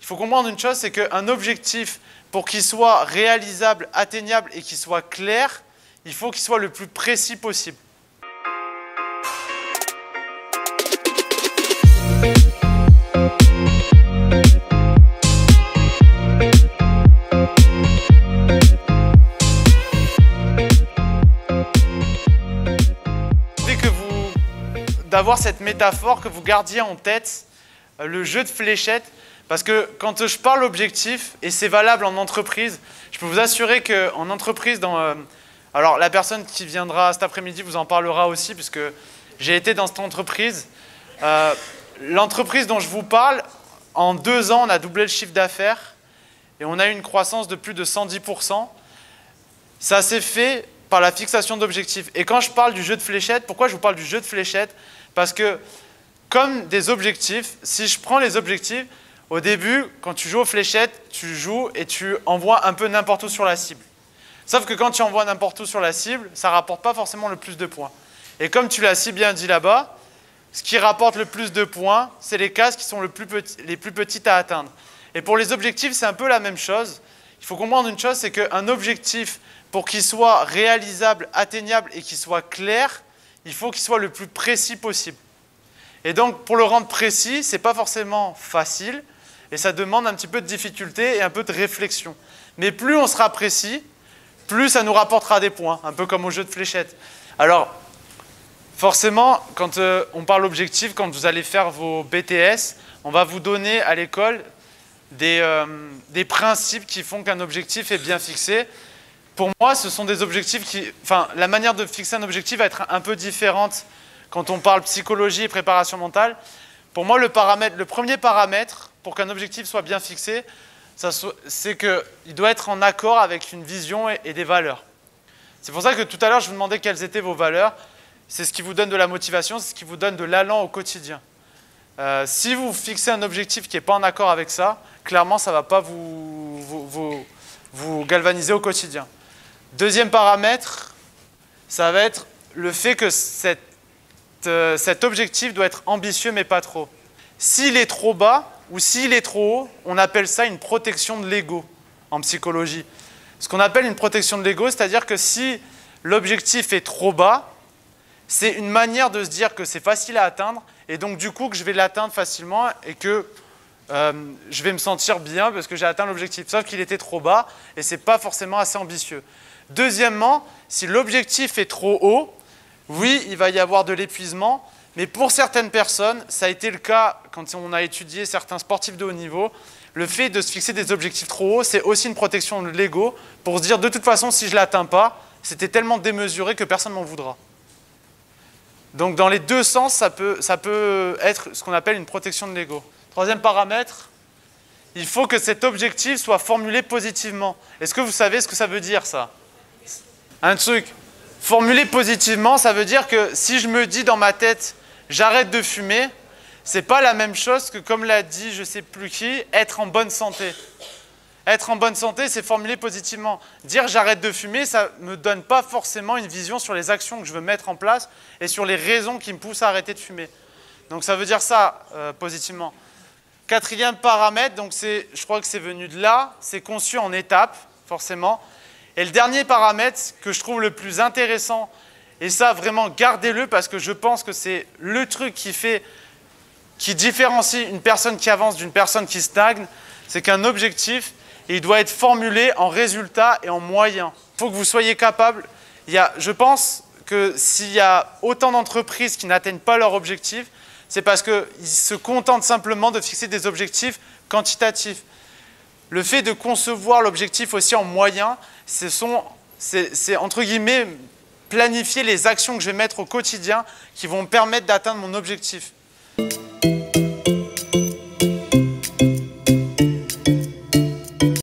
Il faut comprendre une chose, c'est qu'un objectif, pour qu'il soit réalisable, atteignable et qu'il soit clair, il faut qu'il soit le plus précis possible. D'avoir cette métaphore, que vous gardiez en tête le jeu de fléchettes, parce que quand je parle objectif, et c'est valable en entreprise, je peux vous assurer qu'en entreprise, alors la personne qui viendra cet après-midi vous en parlera aussi, puisque j'ai été dans cette entreprise. L'entreprise dont je vous parle, en 2 ans, on a doublé le chiffre d'affaires, et on a eu une croissance de plus de 110%. Ça s'est fait par la fixation d'objectifs. Et quand je parle du jeu de fléchettes, pourquoi je vous parle du jeu de fléchettes? Parce que, comme des objectifs, si je prends les objectifs, au début, quand tu joues aux fléchettes, tu joues et tu envoies un peu n'importe où sur la cible. Sauf que quand tu envoies n'importe où sur la cible, ça ne rapporte pas forcément le plus de points. Et comme tu l'as si bien dit là-bas, ce qui rapporte le plus de points, c'est les cases qui sont les plus petites à atteindre. Et pour les objectifs, c'est un peu la même chose. Il faut comprendre une chose, c'est qu'un objectif, pour qu'il soit réalisable, atteignable et qu'il soit clair, il faut qu'il soit le plus précis possible. Et donc, pour le rendre précis, ce n'est pas forcément facile, et ça demande un petit peu de difficulté et un peu de réflexion. Mais plus on sera précis, plus ça nous rapportera des points, un peu comme au jeu de fléchettes. Alors, forcément, quand on parle objectif, quand vous allez faire vos BTS, on va vous donner à l'école des principes qui font qu'un objectif est bien fixé. Pour moi, ce sont des objectifs qui... Enfin, la manière de fixer un objectif va être un peu différente quand on parle psychologie et préparation mentale. Pour moi, le premier paramètre pour qu'un objectif soit bien fixé, c'est qu'il doit être en accord avec une vision et des valeurs. C'est pour ça que tout à l'heure, je vous demandais quelles étaient vos valeurs. C'est ce qui vous donne de la motivation, c'est ce qui vous donne de l'allant au quotidien. Si vous fixez un objectif qui n'est pas en accord avec ça, clairement, ça ne va pas vous galvaniser au quotidien. Deuxième paramètre, ça va être le fait que cet objectif doit être ambitieux mais pas trop. S'il est trop bas ou s'il est trop haut, on appelle ça une protection de l'ego en psychologie. Ce qu'on appelle une protection de l'ego, c'est-à-dire que si l'objectif est trop bas, c'est une manière de se dire que c'est facile à atteindre et donc du coup que je vais l'atteindre facilement et que je vais me sentir bien parce que j'ai atteint l'objectif. Sauf qu'il était trop bas et ce n'est pas forcément assez ambitieux. Deuxièmement, si l'objectif est trop haut, oui, il va y avoir de l'épuisement, mais pour certaines personnes, ça a été le cas quand on a étudié certains sportifs de haut niveau, le fait de se fixer des objectifs trop hauts, c'est aussi une protection de l'ego pour se dire de toute façon, si je ne l'atteins pas, c'était tellement démesuré que personne ne m'en voudra. Donc dans les deux sens, ça peut être ce qu'on appelle une protection de l'ego. Troisième paramètre, il faut que cet objectif soit formulé positivement. Est-ce que vous savez ce que ça veut dire, ça? Un truc, formuler positivement, ça veut dire que si je me dis dans ma tête « j'arrête de fumer », c'est pas la même chose que, comme l'a dit je ne sais plus qui, être en bonne santé. Être en bonne santé, c'est formuler positivement. Dire « j'arrête de fumer », ça ne me donne pas forcément une vision sur les actions que je veux mettre en place et sur les raisons qui me poussent à arrêter de fumer. Donc ça veut dire ça, positivement. Quatrième paramètre, donc je crois que c'est venu de là, c'est conçu en étapes, forcément. Et le dernier paramètre que je trouve le plus intéressant, et ça vraiment gardez-le parce que je pense que c'est le truc qui différencie une personne qui avance d'une personne qui stagne, c'est qu'un objectif, il doit être formulé en résultat et en moyen. Il faut que vous soyez capable. Je pense que s'il y a autant d'entreprises qui n'atteignent pas leur objectif, c'est parce qu'ils se contentent simplement de fixer des objectifs quantitatifs. Le fait de concevoir l'objectif aussi en moyen, c'est entre guillemets planifier les actions que je vais mettre au quotidien qui vont me permettre d'atteindre mon objectif.